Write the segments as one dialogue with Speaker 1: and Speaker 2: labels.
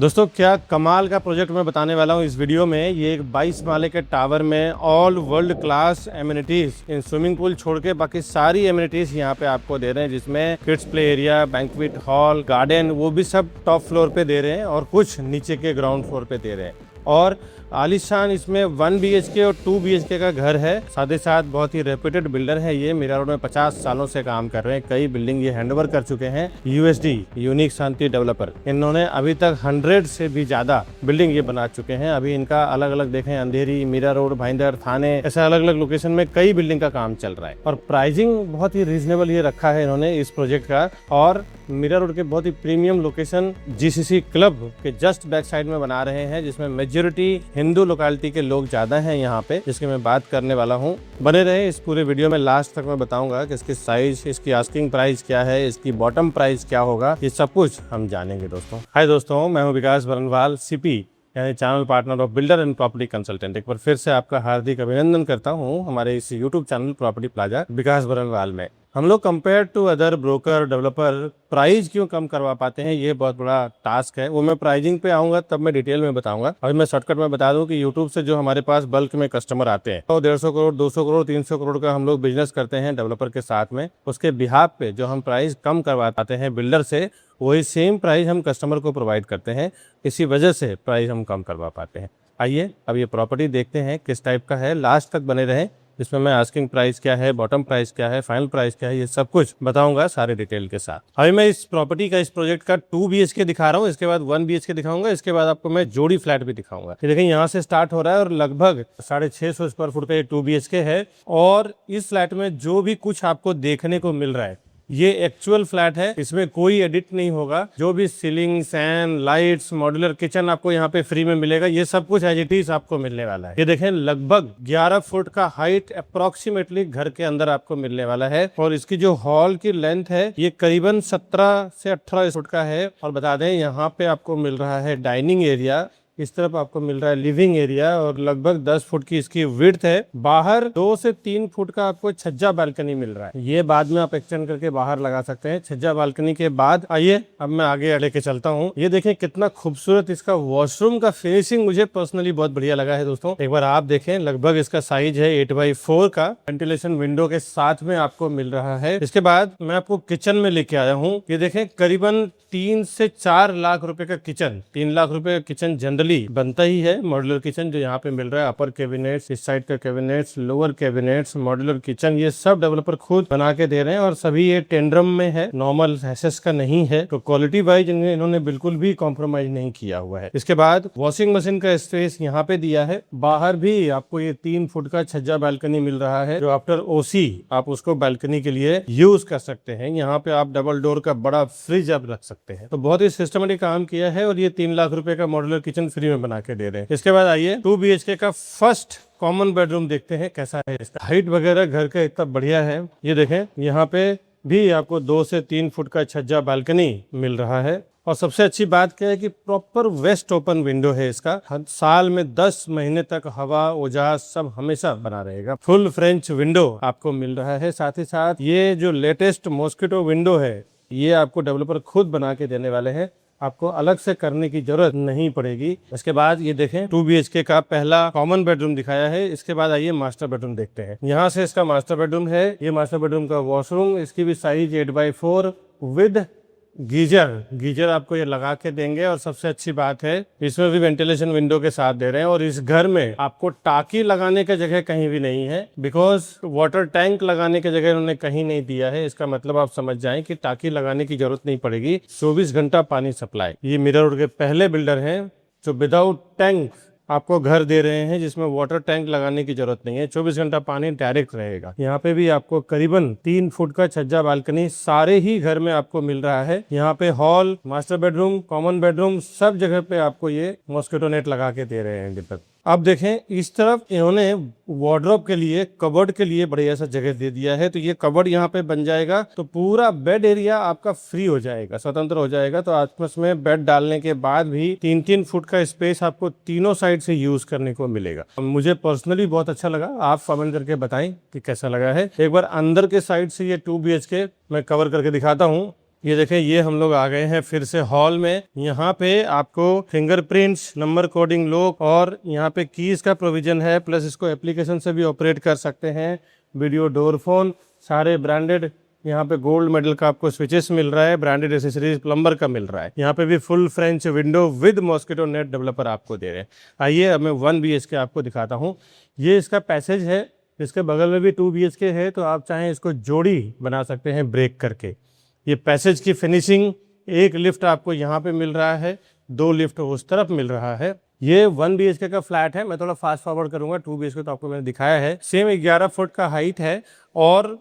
Speaker 1: दोस्तों क्या कमाल का प्रोजेक्ट मैं बताने वाला हूँ इस वीडियो में। ये एक 22 माले के टावर में all world class amenities, in swimming pool छोड़ के बाकी सारी एमिनिटीज यहाँ पे आपको दे रहे हैं, जिसमें kids play area, banquet hall, garden, वो भी सब टॉप फ्लोर पे दे रहे हैं और कुछ नीचे के ग्राउंड फ्लोर पे दे रहे हैं। और आलीशान इसमें 1 BHK और 2 BHK का घर है। साथ ही साथ बहुत ही रेप्यूटेड बिल्डर है ये, मीरा रोड में 50 सालों से काम कर रहे हैं। कई बिल्डिंग ये हैंडओवर कर चुके हैं। USD यूनिक शांति डेवलपर, इन्होंने अभी तक 100 से भी ज्यादा बिल्डिंग ये बना चुके हैं। अभी इनका अलग अलग देखें, अंधेरी, मीरा रोड, भाईंदर, थाने, ऐसे अलग अलग लोकेशन में कई बिल्डिंग का काम चल रहा है। और प्राइसिंग बहुत ही रीजनेबल ये रखा है इन्होंने इस प्रोजेक्ट का। और मीरा रोड के बहुत ही प्रीमियम लोकेशन GCC क्लब के जस्ट बैक साइड में बना रहे हैं, जिसमें मेजोरिटी हिंदू लोकेलिटी के लोग ज्यादा हैं यहाँ पे, जिसकी मैं बात करने वाला हूँ। बने रहे इस पूरे वीडियो में, लास्ट तक मैं बताऊंगा कि इसकी साइज, इसकी आस्किंग प्राइस क्या है, इसकी बॉटम प्राइस क्या होगा, ये सब कुछ हम जानेंगे दोस्तों। हाय दोस्तों, मैं हूँ विकास बरनवाल, CP यानी channel partner of builder and property consultant. एक बार फिर से आपका हार्दिक अभिनंदन करता हूँ हमारे इस YouTube channel property plaza Vikas Barnwal में। हम लोग compare to other broker developer price क्यों कम करवा पाते हैं, ये बहुत बड़ा टास्क है। वो मैं प्राइसिंग पे आऊंगा तब मैं डिटेल में बताऊंगा। अभी मैं शॉर्टकट में बता दूं कि यूट्यूब से जो हमारे पास बल्क में कस्टमर आते हैं, तो 150 करोड़, 200 करोड़, 300 करोड़ का हम लोग बिजनेस करते हैं डेवलपर के साथ में। उसके बिहाफ पे जो हम प्राइस कम करवा पाते हैं बिल्डर से, वही सेम प्राइस हम कस्टमर को प्रोवाइड करते हैं। इसी वजह से प्राइस हम कम करवा पाते हैं। आइए अब ये प्रॉपर्टी देखते हैं किस टाइप का है। लास्ट तक बने रहें, इसमें मैं आस्किंग प्राइस क्या है, बॉटम प्राइस क्या है, फाइनल प्राइस क्या है, ये सब कुछ बताऊंगा सारे डिटेल के साथ। अभी मैं इस प्रॉपर्टी का, इस प्रोजेक्ट का 2 BHK दिखा रहा हूँ, इसके बाद 1 BHK दिखाऊंगा, इसके बाद आपको मैं जोड़ी फ्लैट भी दिखाऊंगा। ये देखिए यहाँ से स्टार्ट हो रहा है और लगभग 650 स्क्वायर फुट का ये 2 BHK है। और इस फ्लैट में जो भी कुछ आपको देखने को मिल रहा है, ये एक्चुअल फ्लैट है, इसमें कोई एडिट नहीं होगा। जो भी ceiling, fan, lights, modular kitchen आपको यहाँ पे फ्री में मिलेगा, ये सब कुछ एज इट इज आपको मिलने वाला है। ये देखें, लगभग 11 फुट का हाइट अप्रोक्सीमेटली घर के अंदर आपको मिलने वाला है। और इसकी जो हॉल की लेंथ है, ये करीबन 17 से 18 फुट का है। और बता दें, यहाँ पे आपको मिल रहा है डाइनिंग एरिया, इस तरफ आपको मिल रहा है लिविंग एरिया, और लगभग 10 फुट की इसकी विड्थ है। बाहर 2 से 3 फुट का आपको छज्जा बालकनी मिल रहा है। ये बाद में आप एक्सटेंड करके बाहर लगा सकते हैं। छज्जा बालकनी के बाद आइए अब मैं आगे लेके चलता हूँ। ये देखें कितना खूबसूरत इसका वॉशरूम का फिनिशिंग मुझे पर्सनली बहुत बढ़िया लगा है दोस्तों। एक बार आप देखें, लगभग इसका साइज है 8x4 का, वेंटिलेशन विंडो के साथ में आपको मिल रहा है। इसके बाद मैं आपको किचन में लेके आया हूँ। ये देखें, करीबन 3 से 4 लाख रुपए का किचन, 3 लाख रुपए का किचन जनरली बनता ही है। मॉड्यूलर किचन जो यहाँ पे मिल रहा है, अपर कैबिनेट्स, इस साइड का cabinets, lower cabinets, modular kitchen, ये सब डेवलपर खुद बना के दे रहे हैं। और सभी ये टेंड्रम में है, नॉर्मल एसएस का नहीं है। तो क्वालिटी वाइज इन्होंने बिल्कुल भी कॉम्प्रोमाइज नहीं किया हुआ है। इसके बाद वॉशिंग मशीन का स्पेस यहाँ पे दिया है। बाहर भी आपको ये 3 फुट का छज्जा बालकनी मिल रहा है, जो आफ्टर OC आप उसको बालकनी के लिए यूज कर सकते हैं। यहाँ पे आप डबल डोर का बड़ा फ्रिज आप रख सकते हैं। तो बहुत ही सिस्टमेटिक काम किया है। और ये 3 लाख रुपए का मॉड्यूलर किचन फ्री में बना के दे रहे हैं। इसके बाद आइए 2 BHK का फर्स्ट कॉमन बेडरूम देखते हैं कैसा है। इसका हाइट वगैरह घर का इतना बढ़िया है। ये देखें, यहाँ पे भी आपको 2 से 3 फुट का छज्जा बालकनी मिल रहा है। और सबसे अच्छी बात क्या है कि प्रॉपर वेस्ट ओपन विंडो है इसका। साल में 10 महीने तक हवा, उजास सब हमेशा बना रहेगा। फुल फ्रेंच विंडो आपको मिल रहा है। साथ ही साथ ये जो लेटेस्ट मॉस्किटो विंडो है, ये आपको डेवलपर खुद बना के देने वाले हैं, आपको अलग से करने की जरूरत नहीं पड़ेगी। इसके बाद ये देखें, 2 BHK का पहला कॉमन बेडरूम दिखाया है। इसके बाद आइए मास्टर बेडरूम देखते हैं। यहाँ से इसका मास्टर बेडरूम है। ये मास्टर बेडरूम का वॉशरूम, इसकी भी साइज 8x4 विद गीजर आपको ये लगा के देंगे। और सबसे अच्छी बात है, इसमें भी वेंटिलेशन विंडो के साथ दे रहे हैं। और इस घर में आपको टाकी लगाने की जगह कहीं भी नहीं है, बिकॉज वाटर टैंक लगाने की जगह उन्होंने कहीं नहीं दिया है। इसका मतलब आप समझ जाएं कि टाकी लगाने की जरूरत नहीं पड़ेगी। 24 घंटा पानी सप्लाई। ये मीरा रोड के पहले बिल्डर हैं जो विदाउट टैंक आपको घर दे रहे हैं, जिसमें वाटर टैंक लगाने की जरूरत नहीं है। 24 घंटा पानी डायरेक्ट रहेगा। यहाँ पे भी आपको करीबन 3 फुट का छज्जा बालकनी सारे ही घर में आपको मिल रहा है। यहाँ पे hall, master bedroom, common bedroom, सब जगह पे आपको ये मॉस्किटो नेट लगा के दे रहे हैं दीपक। अब देखें, इस तरफ इन्होंने वार्डरोब के लिए, कबर्ड के लिए बढ़िया सा जगह दे दिया है। तो ये कबर्ड यहाँ पे बन जाएगा, तो पूरा बेड एरिया आपका फ्री हो जाएगा, स्वतंत्र हो जाएगा। तो आपस में बेड डालने के बाद भी 3-3 फुट का स्पेस आपको तीनों साइड से यूज करने को मिलेगा। मुझे पर्सनली बहुत अच्छा लगा। आप कमेंट करके बताएं कि कैसा लगा है। एक बार अंदर के साइड से ये 2 BHK मैं कवर करके दिखाता हूँ। ये देखें, ये हम लोग आ गए हैं फिर से हॉल में। यहाँ पे आपको फिंगरप्रिंट्स, नंबर कोडिंग लॉक और यहाँ पे कीज का प्रोविजन है, प्लस इसको एप्लीकेशन से भी ऑपरेट कर सकते हैं। वीडियो डोर फोन, सारे ब्रांडेड। यहाँ पे गोल्ड मेडल का आपको स्विचेस मिल रहा है, ब्रांडेड एसेसरीज प्लम्बर का मिल रहा है। यहाँ पे भी full French window with mosquito net developer आपको दे रहे हैं। आइए अब मैं 1 BHK आपको दिखाता हूँ। ये इसका पैसेज है, इसके बगल में भी 2 BHK है, तो आप चाहें इसको जोड़ी बना सकते हैं ब्रेक करके। ये पैसेज की फिनिशिंग, एक लिफ्ट आपको यहाँ पे मिल रहा है, 2 लिफ्ट उस तरफ मिल रहा है। ये 1 BHK का फ्लैट है। मैं थोड़ा फास्ट फॉरवर्ड करूंगा। 2 BHK तो आपको मैंने दिखाया है। सेम 11 फुट का हाइट है और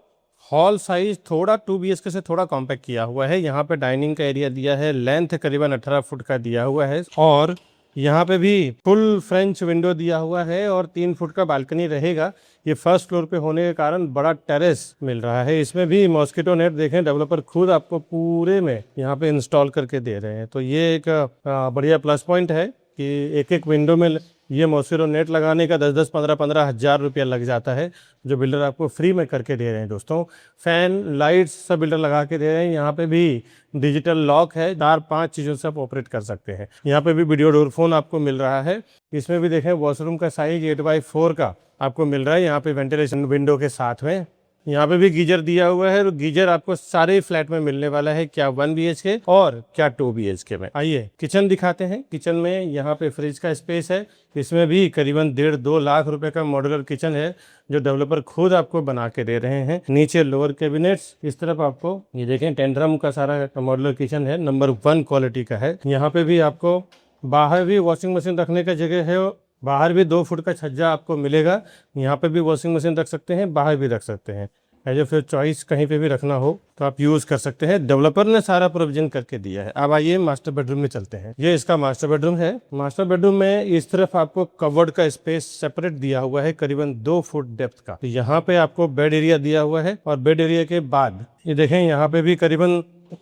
Speaker 1: हॉल साइज थोड़ा 2 BHK से थोड़ा कॉम्पैक्ट किया हुआ है। यहाँ पे डाइनिंग का एरिया दिया है, लेंथ करीबन 18 फुट का दिया हुआ है और यहाँ पे भी फुल फ्रेंच विंडो दिया हुआ है और 3 फुट का बालकनी रहेगा। ये फर्स्ट फ्लोर पे होने के कारण बड़ा टेरेस मिल रहा है। इसमें भी मॉस्किटो नेट देखें, डेवलपर खुद आपको पूरे में यहाँ पे इंस्टॉल करके दे रहे हैं। तो ये एक बढ़िया प्लस पॉइंट है कि एक एक विंडो में ये मॉस्किटो नेट लगाने का 10-10, 15-15 हज़ार रुपया लग जाता है, जो बिल्डर आपको फ्री में करके दे रहे हैं दोस्तों। फैन, लाइट्स सब बिल्डर लगा के दे रहे हैं। यहाँ पे भी डिजिटल लॉक है, 4-5 चीज़ों से आप ऑपरेट कर सकते हैं। यहाँ पे भी वीडियो डोर फोन आपको मिल रहा है। इसमें भी देखें, वॉशरूम का साइज 8x4 का आपको मिल रहा है। यहाँ पे वेंटिलेशन विंडो के साथ में यहाँ पे भी गीजर दिया हुआ है। और गीजर आपको सारे फ्लैट में मिलने वाला है, क्या 1 BHK और क्या 2 BHK में। आइए किचन दिखाते हैं। किचन में यहाँ पे फ्रिज का स्पेस है। इसमें भी करीबन 1.5-2 लाख रुपए का मॉड्यूलर किचन है, जो डेवलपर खुद आपको बना के दे रहे हैं। नीचे लोअर कैबिनेट्स, इस तरफ आपको ये देखें टेंड्रम का सारा मॉड्यूलर किचन है, नंबर 1 क्वालिटी का है। यहाँ पे भी आपको बाहर भी वॉशिंग मशीन रखने का जगह है। बाहर भी 2 फुट का छज्जा आपको मिलेगा। यहाँ पे भी वॉशिंग मशीन रख सकते हैं, बाहर भी रख सकते हैं। एज फिर चॉइस कहीं पे भी रखना हो तो आप यूज कर सकते हैं। डेवलपर ने सारा प्रोविजन करके दिया है। अब आइए मास्टर बेडरूम में चलते हैं। ये इसका मास्टर बेडरूम है। मास्टर बेडरूम में इस तरफ आपको कवर्ड का स्पेस सेपरेट दिया हुआ है, करीबन 2 फुट डेप्थ का। तो यहाँ पे आपको बेड एरिया दिया हुआ है और बेड एरिया के बाद ये देखें, यहाँ पे भी करीबन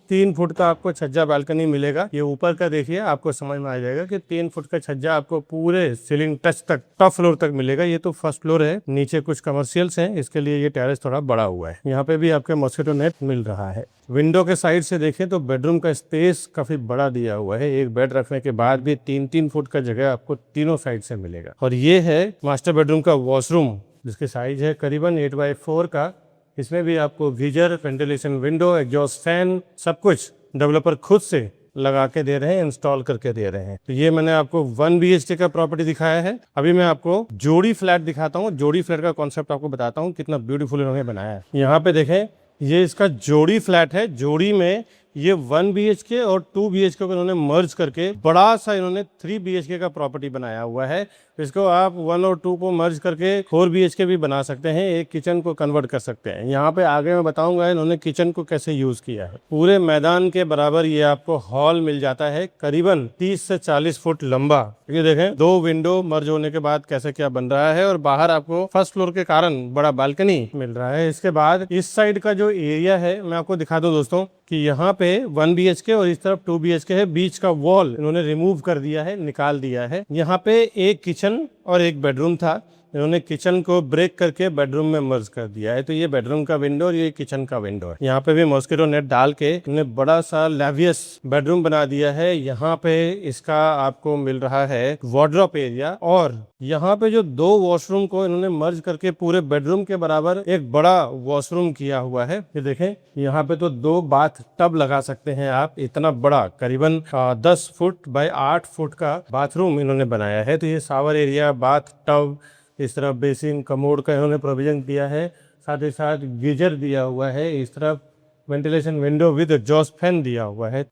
Speaker 1: 3 फुट का आपको छज्जा बालकनी मिलेगा। ये ऊपर का देखिए, आपको समझ में आ जाएगा कि 3 फुट का छज्जा आपको पूरे सीलिंग टच तक, टॉप फ्लोर तक मिलेगा। ये तो फर्स्ट फ्लोर है, नीचे कुछ कमर्शियल्स हैं, इसके लिए ये टेरेस थोड़ा बड़ा हुआ है। यहाँ पे भी आपके मॉस्किटो नेट मिल रहा है। विंडो के साइड से देखें तो बेडरूम का स्पेस काफी बड़ा दिया हुआ है। एक बेड रखने के बाद भी 3-3 फुट का जगह आपको तीनों साइड से मिलेगा। और ये है मास्टर बेडरूम का वॉशरूम, जिसके साइज है करीबन 8x4 का। इसमें भी आपको geyser, ventilation window, exhaust fan, सब कुछ डेवलपर खुद से लगा के दे रहे हैं, इंस्टॉल करके दे रहे हैं। तो ये मैंने आपको 1 BHK का प्रॉपर्टी दिखाया है। अभी मैं आपको जोड़ी फ्लैट दिखाता हूँ। जोड़ी फ्लैट का कॉन्सेप्ट आपको बताता हूँ, कितना ब्यूटीफुल इन्होंने बनाया है। यहाँ पे देखें, ये इसका जोड़ी फ्लैट है। जोड़ी में ये 1 BHK और 2 BHK को इन्होंने मर्ज करके बड़ा सा इन्होंने 3 BHK का प्रॉपर्टी बनाया हुआ है। इसको आप 1 और 2 को मर्ज करके 4 BHK भी बना सकते हैं, एक किचन को कन्वर्ट कर सकते हैं। यहाँ पे आगे मैं बताऊंगा इन्होंने किचन को कैसे यूज किया है। पूरे मैदान के बराबर ये आपको हॉल मिल जाता है, करीबन 30 से 40 फुट लंबा। ये देखें, 2 विंडो मर्ज होने के बाद कैसे क्या बन रहा है। और बाहर आपको फर्स्ट फ्लोर के कारण बड़ा बालकनी मिल रहा है। इसके बाद इस साइड का जो एरिया है मैं आपको दिखा दूं दोस्तों, कि यहाँ पे 1 BHK और इस तरफ 2 BHK है। बीच का वॉल इन्होंने रिमूव कर दिया है, निकाल दिया है। यहाँ पे एक किचन और एक बेडरूम था, इन्होंने किचन को ब्रेक करके बेडरूम में मर्ज कर दिया है। तो ये बेडरूम का विंडो और ये किचन का विंडो है। यहाँ पे भी मॉस्किटो नेट डाल के इन्होंने बड़ा सा लेवियस बेडरूम बना दिया है। यहाँ पे इसका आपको मिल रहा है वार्डरोब एरिया। और यहाँ पे जो 2 वॉशरूम को इन्होंने मर्ज करके पूरे बेडरूम के बराबर एक बड़ा वॉशरूम किया हुआ है। ये देखें, यहाँ पे तो 2 बाथ टब लगा सकते हैं आप। इतना बड़ा करीबन 10 फुट बाय 8 फुट का बाथरूम इन्होंने बनाया है। तो ये शावर एरिया, बाथ टब, इस तरफ बेसिन, कमोड का इन्होंने प्रोविजन दिया है। साथ ही साथ गीजर दिया हुआ है। इस तरफ ventilation window with exhaust fan दिया हुआ है।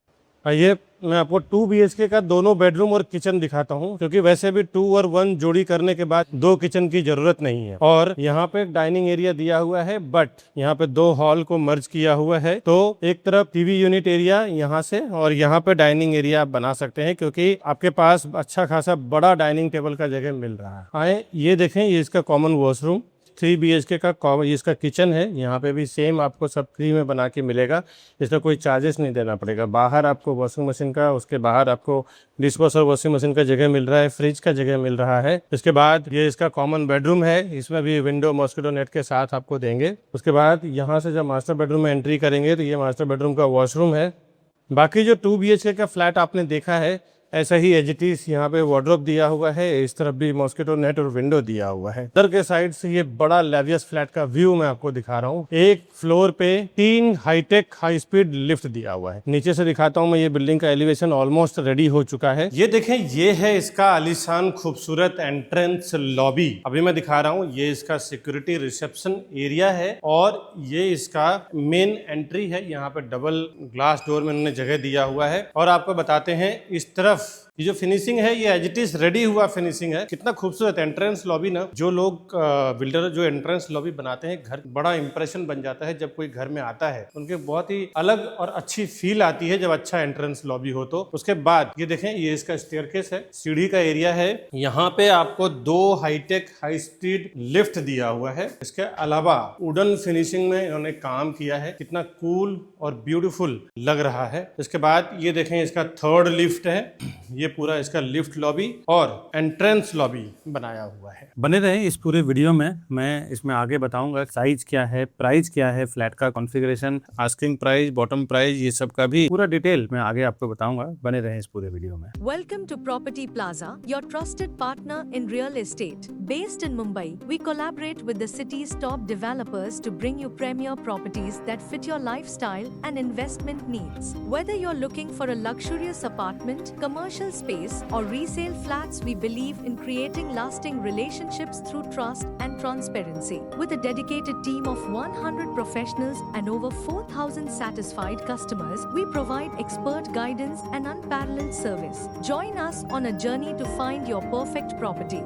Speaker 1: आइए मैं आपको 2 BHK का दोनों बेडरूम और किचन दिखाता हूं, क्योंकि वैसे भी 2 और 1 जोड़ी करने के बाद 2 किचन की जरूरत नहीं है। और यहाँ पे एक डाइनिंग एरिया दिया हुआ है, बट यहाँ पे 2 हॉल को मर्ज किया हुआ है। तो एक तरफ टीवी यूनिट एरिया यहाँ से, और यहाँ पे डाइनिंग एरिया आप बना सकते हैं, क्योंकि आपके पास अच्छा खासा बड़ा डाइनिंग टेबल का जगह मिल रहा है। आए ये देखें, ये इसका कॉमन वॉशरूम। 3 BHK का ये इसका किचन है। यहाँ पे भी सेम आपको सब फ्री में बना के मिलेगा, इसका कोई चार्जेस नहीं देना पड़ेगा। बाहर आपको वॉशिंग मशीन का, उसके बाहर आपको डिशवॉशर वॉशिंग मशीन का जगह मिल रहा है, फ्रिज का जगह मिल रहा है। इसके बाद ये इसका कॉमन बेडरूम है, इसमें भी विंडो मॉस्किटो नेट के साथ आपको देंगे। उसके बाद यहाँ से जब मास्टर बेडरूम में एंट्री करेंगे तो ये मास्टर बेडरूम का वॉशरूम है। बाकी जो 2 BHK का फ्लैट आपने देखा है, ऐसा ही एज इट इज यहाँ पे वार्डरोब दिया हुआ है, इस तरफ भी मॉस्किटो नेट और विंडो दिया हुआ है। इधर के साइड से ये बड़ा लेवियस फ्लैट का व्यू मैं आपको दिखा रहा हूँ। एक फ्लोर पे 3 हाईटेक हाई स्पीड लिफ्ट दिया हुआ है। नीचे से दिखाता हूँ मैं, ये बिल्डिंग का एलिवेशन ऑलमोस्ट रेडी हो चुका है। ये देखें, ये है इसका आलीशान खूबसूरत एंट्रेंस लॉबी। अभी मैं दिखा रहा हूँ, ये इसका सिक्योरिटी रिसेप्शन एरिया है और ये इसका मेन एंट्री है। यहाँ पे डबल ग्लास डोर में उन्होंने जगह दिया हुआ है। और आपको बताते हैं, इस तरफ ये जो फिनिशिंग है ये एज इट इज रेडी हुआ फिनिशिंग है। कितना खूबसूरत एंट्रेंस लॉबी ना। जो लोग बिल्डर जो एंट्रेंस लॉबी बनाते हैं, घर बड़ा इंप्रेशन बन जाता है जब कोई घर में आता है, उनके बहुत ही अलग और अच्छी फील आती है जब अच्छा एंट्रेंस लॉबी हो तो। उसके बाद ये देखें, ये इसका स्टेयरकेस है, सीढ़ी का एरिया है। यहाँ पे आपको 2 हाईटेक हाई स्पीड लिफ्ट दिया हुआ है। इसके अलावा वुडन फिनिशिंग में इन्होंने काम किया है, कितना कूल और ब्यूटीफुल लग रहा है। इसके बाद ये देखें, इसका 3rd लिफ्ट है। ये पूरा इसका लिफ्ट लॉबी और एंट्रेंस लॉबी बनाया हुआ है। बने रहे इस पूरे वीडियो में, मैं इसमें आगे बताऊंगा साइज क्या है, प्राइस क्या है, फ्लैट का configuration, asking price, bottom price, ये सब का भी पूरा डिटेल मैं आगे आपको बताऊंगा। बने रहे इस पूरे वीडियो में।
Speaker 2: Welcome to Property Plaza, your trusted partner in real estate. Based in Mumbai, we collaborate with the city's top developers to bring you premier properties that fit your lifestyle and investment needs. Whether you're looking for a luxurious apartment, commercial space, or resale flats, we believe in creating lasting relationships through trust and transparency. With a dedicated team of 100 professionals and over 4,000 satisfied customers, we provide expert guidance and unparalleled service. Join us on a journey to find your perfect property.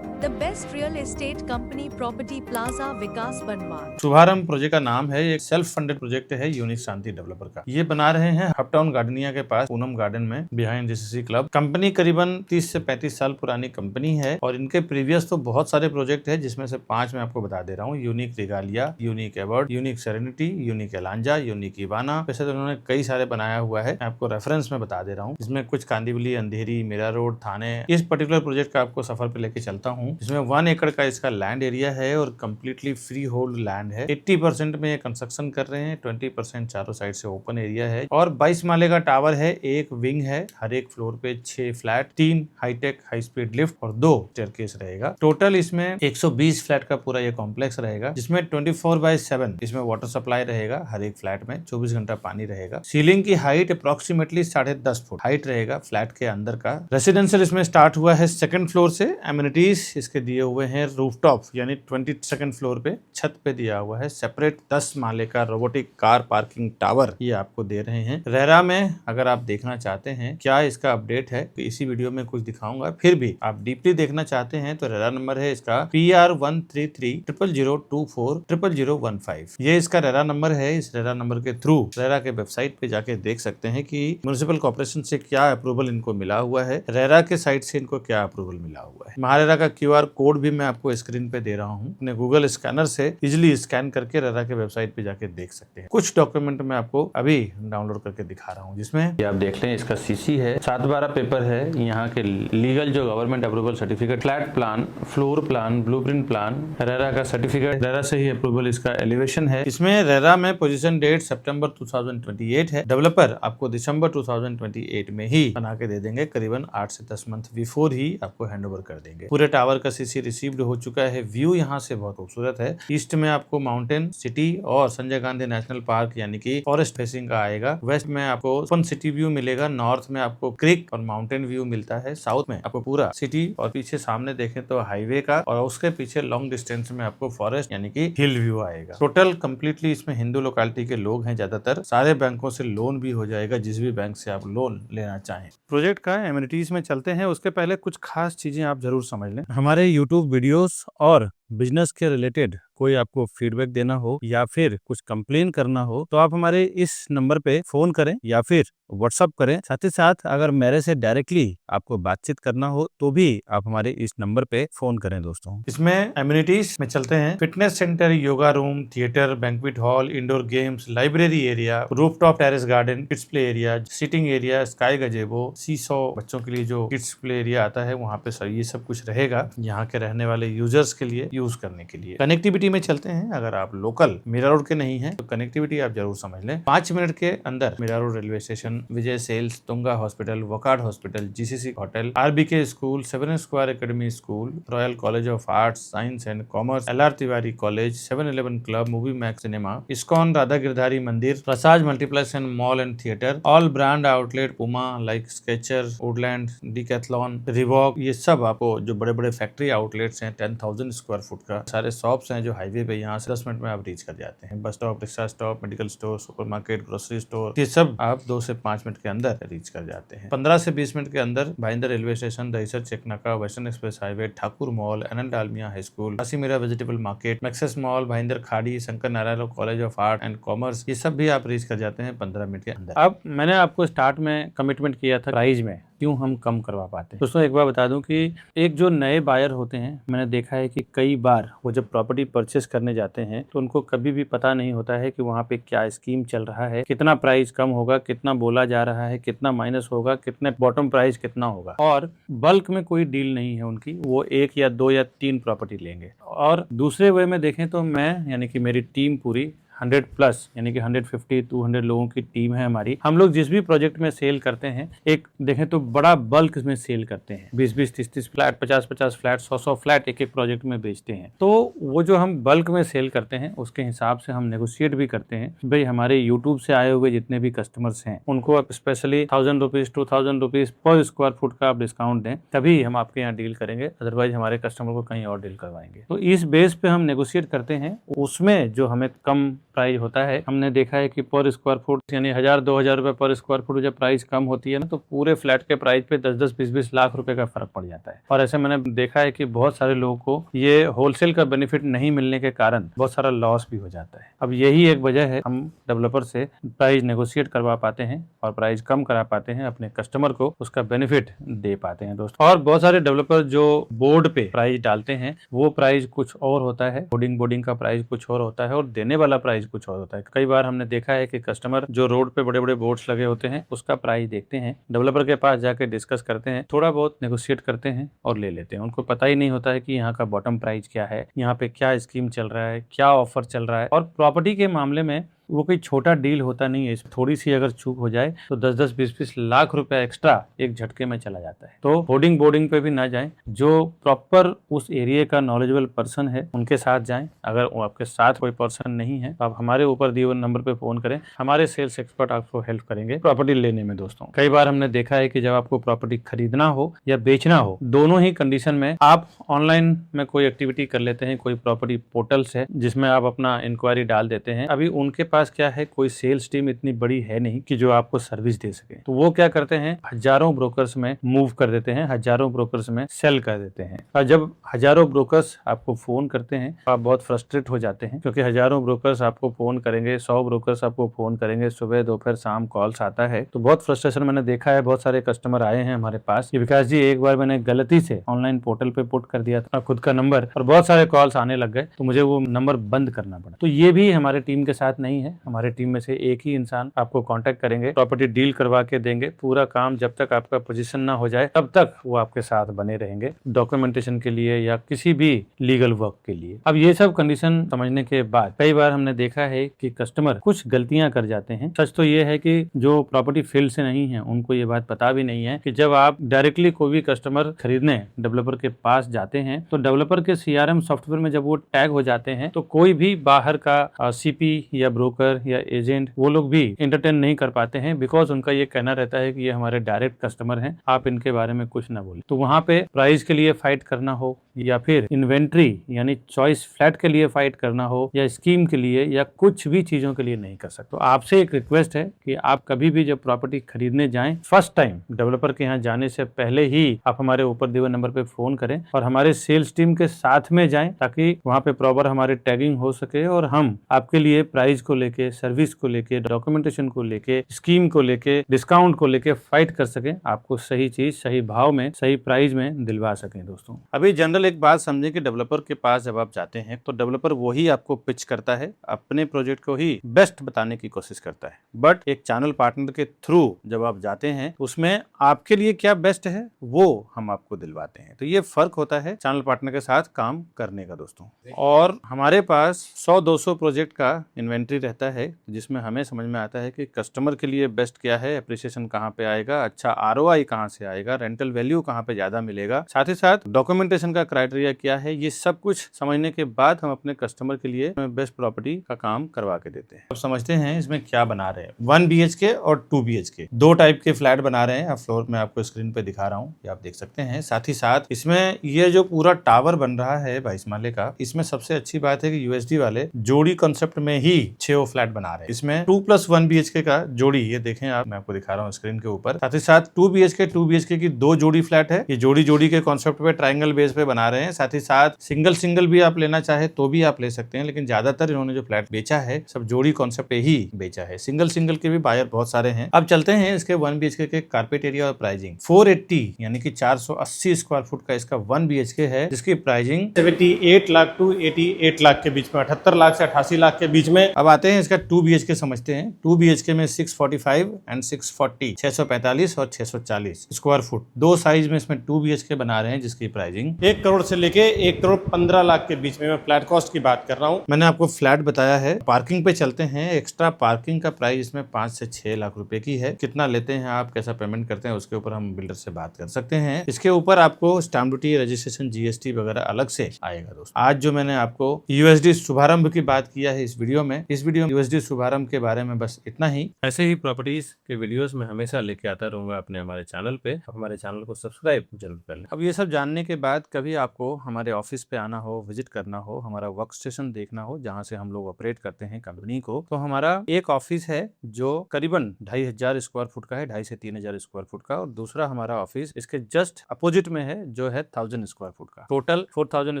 Speaker 2: The best real estate company, Property Plaza, विकास बनवान।
Speaker 1: शुभारंभ project का नाम है। एक self funded project है unique शांति developer का। ये बना रहे हैं हपटाउन गार्डनिया के पास, पूनम गार्डन में, बिहाइंड जीसीसी क्लब। कंपनी करीबन 30 से 35 साल पुरानी कंपनी है और इनके प्रीवियस तो बहुत सारे प्रोजेक्ट है, जिसमें से 5 मैं आपको बता दे रहा हूँ। यूनिक रिगालिया, यूनिक एवर्ड, Unique Serenity, Unique Elanza, Unique Ivana. वैसे तो उन्होंने कई सारे बनाया हुआ है, मैं आपको रेफरेंस में बता दे रहा हूँ। इसमें कुछ कांदिवली, अंधेरी, मीरा रोड, थाने, इस पर्टिकुलर प्रोजेक्ट का आपको सफर पे लेके चलता हूँ। इसमें 1 एकड़ का इसका लैंड एरिया है और कम्प्लीटली फ्री होल्ड लैंड है। 80% में ये कंस्ट्रक्शन कर रहे हैं, 20% चारों साइड से ओपन एरिया है और 22 माले का टावर है। एक विंग है, हर एक फ्लोर पे 6 flat, 3 hi tech high speed lift और 2 स्टेयरकेस रहेगा। टोटल इसमें 120 फ्लैट का पूरा ये कॉम्प्लेक्स रहेगा, जिसमें 24/7 इसमें वाटर सप्लाई रहेगा। हर एक फ्लैट में 24 घंटा पानी रहेगा। सीलिंग की हाइट अप्रोक्सीमेटली 10.5 फुट हाइट रहेगा फ्लैट के अंदर का। रेसिडेंशियल इसमें स्टार्ट हुआ है 2nd फ्लोर से। एमिनिटीज इसके दिए हुए हैं रूफटॉप, यानी 22nd फ्लोर पे छत पे दिया हुआ है सेपरेट 10 माले का रोबोटिक कार पार्किंग टावर, ये आपको दे रहे हैं। रेरा में अगर आप देखना चाहते हैं क्या इसका अपडेट है तो इसी वीडियो में कुछ दिखाऊंगा। फिर भी आप डीपली देखना चाहते हैं तो रेरा नंबर है इसका PR13300240015। ये इसका रेरा नंबर है। इस रेरा नंबर के थ्रू रेरा के वेबसाइट पे जाके देख सकते हैं कि म्युनिसिपल कॉर्पोरेशन से क्या अप्रूवल इनको मिला हुआ है, रेरा के साइड से इनको क्या अप्रूवल मिला हुआ है। महारेरा का QR कोड भी मैं आपको स्क्रीन पे दे रहा हूँ। अपने गूगल स्कैनर से इजिली स्कैन करके रेरा के वेबसाइट पे जाके देख सकते हैं। कुछ डॉक्यूमेंट मैं आपको अभी डाउनलोड करके दिखा रहा हूँ, जिसमें आप देख लें इसका सीसी है, 7/12 पेपर है, यहाँ के लीगल जो government approval certificate, flat plan, floor plan, blueprint plan, RERA का सर्टिफिकेट, रेरा से ही अप्रूवल, इसका एलिवेशन है। इसमें रेरा में पोजीशन डेट सितंबर 2028 है। डेवलपर आपको दिसंबर 2028 में ही बना के दे देंगे, करीबन 8 से 10 मंथ बिफोर ही आपको हैंडओवर कर देंगे। पूरे टावर का सीसी रिसीव्ड हो चुका है। व्यू यहाँ से बहुत खूबसूरत है। ईस्ट में आपको माउंटेन सिटी और संजय गांधी नेशनल पार्क यानी कि फॉरेस्ट फेसिंग का आएगा। वेस्ट में आपको ओपन सिटी व्यू मिलेगा। नॉर्थ में आपको क्रिक और माउंटेन व्यू मिलता है। साउथ में आपको पूरा सिटी और पीछे सामने देखें तो हाईवे का, और उसके पीछे लॉन्ग डिस्टेंस में आपको फॉरेस्ट यानी कि हिल व्यू आएगा। टोटल कंप्लीटली इसमें हिंदू लोकेलिटी के लोग हैं ज्यादातर। सारे बैंकों से लोन भी हो जाएगा, जिस भी बैंक से आप लोन लेना चाहें। प्रोजेक्ट का एमिनिटीज में चलते हैं, उसके पहले कुछ खास चीजें आप जरूर समझ लें। हमारे यूट्यूब वीडियोस और बिजनेस के रिलेटेड कोई आपको फीडबैक देना हो या फिर कुछ कंप्लेन करना हो तो आप हमारे इस नंबर पे फोन करें या फिर व्हाट्सअप करें। साथ ही साथ अगर मेरे से डायरेक्टली आपको बातचीत करना हो तो भी आप हमारे इस नंबर पे फोन करें दोस्तों। इसमें एम्यूनिटीज में चलते हैं fitness centre, yoga room, theatre, banquet hall, indoor games, library area, rooftop terrace garden, kids play area, sitting area, sky गजेबो, seesaw, बच्चों के लिए जो किड्स प्ले एरिया आता है वहाँ पे ये सब कुछ रहेगा यहाँ के रहने वाले यूजर्स के लिए यूज करने के लिए। कनेक्टिविटी में चलते हैं। अगर आप लोकल मीरा रोड के नहीं है तो कनेक्टिविटी आप जरूर समझ लें। 5 मिनट के अंदर Mira Road railway station, Vijay Sales, Tunga hospital, Wockhardt hospital, GCC hotel, RBK school, 7 square academy school, Royal College of Arts, Science and Commerce, LR Tiwari college, 7-Eleven club, Movie Max cinema, ISKCON Radha Girdhari Mandir, Prasad multiplex and mall and theatre, all brand outlet Puma like Skechers, Woodland, Decathlon, Reebok, ये सब आपको जो बड़े बड़े factory outlets हैं 10,000 square foot का, सारे shops हैं जो हाईवे पे यहाँ से 10 मिनट में आप रीच कर जाते हैं। Bus stop, rickshaw stop, medical store, supermarket, grocery store, ये सब आप 2 से 5 मिनट के अंदर रीच कर जाते हैं। 15 से 20 मिनट के अंदर भाईंदर रेलवे स्टेशन, दहिसर चेकनाका, Western Express Highway, Thakur mall, Anant Dalmia high school, Kashimira vegetable market, Maxus mall, Bhayandar Khadi, Shankar Narayan college of art and commerce, ये सब भी आप रीच कर जाते हैं 15 मिनट के अंदर। अब मैंने आपको स्टार्ट में कमिटमेंट किया था प्राइस में क्यों हम कम करवा पाते हैं। दोस्तों एक बार बता दूं कि एक जो नए बायर होते हैं, मैंने देखा है कि कई बार वो जब प्रॉपर्टी परचेस करने जाते हैं तो उनको कभी भी पता नहीं होता है कि वहाँ पे क्या स्कीम चल रहा है, कितना प्राइस कम होगा, कितना बोला जा रहा है, कितना माइनस होगा, कितने बॉटम प्राइस कितना होगा। और बल्क में कोई डील नहीं है उनकी, वो 1 या 2 या 3 प्रॉपर्टी लेंगे। और दूसरे वे में देखें तो मैं यानी कि मेरी टीम पूरी 100+ यानी कि 150-200 लोगों की टीम है हमारी। हम लोग जिस भी प्रोजेक्ट में सेल करते हैं, एक देखें तो बड़ा बल्क में सेल करते हैं, 20-20, 30-30 फ्लैट, 50-50 फ्लैट, 100-100 फ्लैट एक प्रोजेक्ट में बेचते हैं। तो वो जो हम बल्क में सेल करते हैं उसके हिसाब से हम नेगोशिएट भी करते हैं। भाई हमारे यूट्यूब से आए हुए जितने भी कस्टमर्स हैं उनको आप specially 1000 rupees 2000 rupees per square foot का आप डिस्काउंट दें, तभी हम आपके यहाँ डील करेंगे, अदरवाइज हमारे कस्टमर को कहीं और डील करवाएंगे। तो इस बेस पे हम नेगोशिएट करते हैं। उसमें जो हमें कम प्राइस होता है, हमने देखा है कि पर स्क्वायर फुट यानी 1000-2000 रुपए पर स्क्वायर फुट जब प्राइस कम होती है ना तो पूरे फ्लैट के प्राइस पे 10-10, 20-20 लाख रुपए का फर्क पड़ जाता है। और ऐसे मैंने देखा है कि बहुत सारे लोगों को ये होलसेल का बेनिफिट नहीं मिलने के कारण बहुत सारा लॉस भी हो जाता है। अब यही एक वजह है हम डेवलपर से प्राइस नेगोशिएट करवा पाते हैं और प्राइस कम करा पाते हैं, अपने कस्टमर को उसका बेनिफिट दे पाते हैं दोस्तों। और बहुत सारे डेवलपर जो बोर्ड पे प्राइस डालते हैं वो प्राइस कुछ और होता है, बोर्डिंग का प्राइस कुछ और होता है और देने वाला प्राइस कुछ और होता है। कई बार हमने देखा है कि कस्टमर जो रोड पे बड़े बड़े बोर्ड्स लगे होते हैं उसका प्राइस देखते हैं, डेवलपर के पास जाके डिस्कस करते हैं, थोड़ा बहुत नेगोशिएट करते हैं और ले लेते हैं। उनको पता ही नहीं होता है कि यहाँ का बॉटम प्राइस क्या है, यहाँ पे क्या स्कीम चल रहा है, क्या ऑफर चल रहा है। और प्रॉपर्टी के मामले में वो कोई छोटा डील होता नहीं है, थोड़ी सी अगर चूक हो जाए तो 10-10, 20-20 लाख रुपया एक्स्ट्रा एक झटके में चला जाता है। तो बोर्डिंग पे भी ना जाएं, जो प्रॉपर उस एरिया का नॉलेजेबल पर्सन है उनके साथ जाएं। अगर वो आपके साथ कोई पर्सन नहीं है तो आप हमारे ऊपर दिए हुए नंबर पे फोन करें, हमारे सेल्स एक्सपर्ट आपको हेल्प करेंगे प्रॉपर्टी लेने में। दोस्तों कई बार हमने देखा है कि जब आपको प्रॉपर्टी खरीदना हो या बेचना हो, दोनों ही कंडीशन में आप ऑनलाइन में कोई एक्टिविटी कर लेते हैं, कोई प्रॉपर्टी पोर्टल्स है जिसमें आप अपना इंक्वायरी डाल देते हैं। अभी उनके पास क्या है, कोई सेल्स टीम इतनी बड़ी है नहीं कि जो आपको सर्विस दे सके, तो वो क्या करते हैं, हजारों ब्रोकर्स में मूव कर देते हैं, हजारों ब्रोकर्स में सेल कर देते हैं। और जब हजारों ब्रोकर्स आपको फोन करते हैं तो आप बहुत फ्रस्ट्रेट हो जाते हैं, क्योंकि हजारों ब्रोकर्स आपको फोन करेंगे, 100 ब्रोकर्स आपको फोन करेंगे, सुबह दोपहर शाम कॉल्स आता है, तो बहुत फ्रस्ट्रेशन मैंने देखा है। बहुत सारे कस्टमर आए हैं हमारे पास कि विकास जी एक बार मैंने गलती से ऑनलाइन पोर्टल पे पुट कर दिया था खुद का नंबर और बहुत सारे कॉल्स आने लग गए, तो मुझे वो नंबर बंद करना पड़ा। तो ये भी हमारे टीम के साथ नहीं है। हमारे टीम में से एक ही इंसान आपको कांटेक्ट करेंगे, प्रॉपर्टी डील करवा के देंगे। पूरा काम जब तक आपका पोजीशन ना हो जाए तब तक वो आपके साथ बने रहेंगे, डॉक्यूमेंटेशन के लिए या किसी भी लीगल वर्क के लिए। अब ये सब कंडीशन समझने के बाद कई बार हमने देखा है कि कस्टमर कुछ गलतियां कर जाते हैं। सच तो ये है कि जो प्रॉपर्टी फील्ड से नहीं है उनको ये बात पता भी नहीं है कि जब आप डायरेक्टली कोई भी कस्टमर खरीदने डेवलपर के पास जाते हैं तो डेवलपर के CRM सॉफ्टवेयर में जब वो टैग हो जाते हैं तो कोई भी बाहर का CP या ब्रोकर
Speaker 3: ब्रोकर या एजेंट वो लोग भी एंटरटेन नहीं कर पाते हैं, बिकॉज उनका ये कहना रहता है कि ये हमारे डायरेक्ट कस्टमर हैं, आप इनके बारे में कुछ ना बोले। तो वहाँ पे प्राइस के लिए फाइट करना हो या फिर इन्वेंट्री यानी चॉइस फ्लैट के लिए फाइट करना हो या स्कीम के लिए या कुछ भी चीजों के लिए नहीं कर सकते। तो आपसे एक रिक्वेस्ट है कि आप कभी भी जब प्रॉपर्टी खरीदने जाएं, फर्स्ट टाइम डेवलपर के यहाँ जाने से पहले ही आप हमारे ऊपर दिए हुए नंबर पे फोन करें और हमारे सेल्स टीम के साथ में जाएं, ताकि वहाँ पे प्रॉपर हमारी टैगिंग हो सके और हम आपके लिए प्राइस को लेके, सर्विस को लेके, डॉक्यूमेंटेशन को लेके, स्कीम को लेके, डिस्काउंट को लेके फाइट कर सके, आपको सही चीज सही भाव में सही प्राइस में दिलवा सकें। दोस्तों
Speaker 1: अभी जनरल एक बात समझें कि डेवलपर के पास जब आप जाते हैं तो डेवलपर वही आपको पिच करता है, अपने प्रोजेक्ट को ही बेस्ट बताने की कोशिश करता है। बट एक चैनल पार्टनर के थ्रू जब आप जाते हैं उसमें आपके लिए क्या बेस्ट है वो हम आपको दिलवाते हैं। तो ये फर्क होता है चैनल पार्टनर के साथ काम करने का दोस्तों। और हमारे पास 100-200 प्रोजेक्ट का इन्वेंट्री रहता है, जिसमें हमें समझ में आता है कि कस्टमर के लिए बेस्ट क्या है, एप्रिसिएशन कहाँ पे आएगा, अच्छा ROI कहाँ से आएगा, रेंटल वैल्यू कहाँ पे ज्यादा मिलेगा, साथ ही साथ डॉक्यूमेंटेशन का क्राइटेरिया क्या है, ये सब कुछ समझने के बाद हम अपने कस्टमर के लिए बेस्ट प्रॉपर्टी का काम करवा के देते हैं। अब समझते हैं इसमें क्या बना रहे हैं। 1 BHK और 2 BHK दो टाइप के फ्लैट बना रहे हैं। फ्लोर में आपको स्क्रीन पे दिखा रहा हूँ, ये आप देख सकते हैं। साथ ही साथ इसमें ये जो पूरा टावर बन रहा है 22 माले का, इसमें सबसे अच्छी बात है कि USD वाले जोड़ी कॉन्सेप्ट में ही 6 फ्लैट बना रहे हैं। इसमें 2+1 BHK का जोड़ी, ये देखें आप, मैं आपको दिखा रहा हूँ स्क्रीन के ऊपर। साथ ही साथ 2 BHK की 2 जोड़ी फ्लैट है, ये जोड़ी के कॉन्सेप्ट पे ट्राइंगल बेस पे बना रहे हैं। साथ ही साथ सिंगल भी आप लेना चाहे तो भी आप ले सकते हैं, लेकिन ज्यादातर इन्होंने जो फ्लैट बेचा है सब जोड़ी कॉन्सेप्ट ही बेचा है। सिंगल के भी बायर बहुत सारे हैं। अब चलते हैं इसके 1 BHK के कारपेट एरिया और प्राइसिंग। 480 यानी कि 480 स्क्वायर फुट का इसका 1 BHK है, जिसकी प्राइसिंग 78 लाख टू 88 लाख के बीच में, 78 लाख से 88 लाख के बीच में। अब आते हैं इसका 2 BHK समझते हैं। 2 BHK में 645 एंड 640, 645 और 640 स्क्वायर फुट, दो साइज में इसमें 2 BHK बना रहे हैं, जिसकी प्राइसिंग 1 करोड़ से लेके 1 करोड़ 15 लाख के बीच में। मैं फ्लैट कॉस्ट की बात कर रहा हूँ। मैंने आपको फ्लैट बताया है। पार्किंग पे चलते हैं। एक्स्ट्रा पार्किंग का प्राइस इसमें 5 से 6 लाख रुपए की है। कितना लेते हैं आप, कैसा पेमेंट करते हैं, उसके ऊपर हम बिल्डर से बात कर सकते हैं। इसके ऊपर आपको स्टैम्प ड्यूटी, रजिस्ट्रेशन, GST वगैरह अलग से आएगा दोस्तों। आज जो मैंने आपको USD शुभारंभ की बात किया है इस वीडियो में USD शुभारंभ के बारे में बस इतना ही।
Speaker 3: ऐसे ही प्रॉपर्टीज के वीडियोस में हमेशा लेके आता रहूंगा अपने हमारे चैनल पे। हमारे चैनल को सब्सक्राइब जरूर कर लें।
Speaker 1: अब ये सब जानने के बाद कभी आपको हमारे ऑफिस पे आना हो, विजिट करना हो, हमारा वर्क स्टेशन देखना हो जहाँ से हम लोग ऑपरेट करते हैं कंपनी को, तो हमारा एक ऑफिस है जो करीबन 2500 स्क्वायर फुट का है, 2500 से 3000 स्क्वायर फुट का, और दूसरा हमारा ऑफिस इसके जस्ट अपोजिट में है जो है 1000 स्क्वायर फुट का। टोटल 4000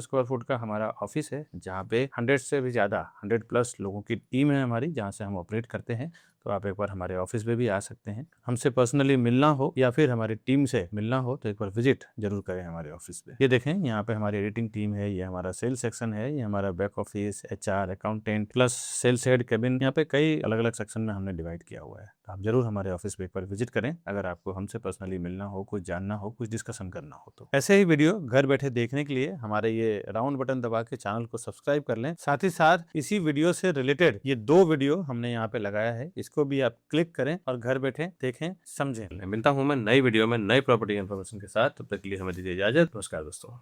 Speaker 1: स्क्वायर फुट का हमारा ऑफिस है, जहाँ पे 100 से भी ज्यादा 100+ लोगों की टीम है हमारी, जहाँ से हम ऑपरेट करते हैं। तो आप एक बार हमारे ऑफिस में भी आ सकते हैं। हमसे पर्सनली मिलना हो या फिर हमारी टीम से मिलना हो तो एक बार विजिट जरूर करें हमारे ऑफिस पे। ये देखें, यहाँ पे हमारी एडिटिंग टीम है, ये हमारा सेल्स सेक्शन है, ये हमारा back office, HR, accountant plus sales head cabin, यहाँ पे कई अलग अलग सेक्शन में हमने डिवाइड किया हुआ है। तो आप जरूर हमारे ऑफिस पे एक बार विजिट करें अगर आपको हमसे पर्सनली मिलना हो, कुछ जानना हो, कुछ डिस्कशन करना हो। तो ऐसे ही वीडियो घर बैठे देखने के लिए हमारे ये राउंड बटन दबा के चैनल को सब्सक्राइब कर लें। साथ ही साथ इसी वीडियो से रिलेटेड ये 2 वीडियो हमने यहाँ पे लगाया है, इसको भी आप क्लिक करें और घर बैठे देखें, समझें।
Speaker 3: मिलता हूं मैं नई वीडियो में नई प्रॉपर्टी इन्फॉर्मेशन के साथ। तब तक के लिए हमें दीजिए इजाजत। नमस्कार दोस्तों।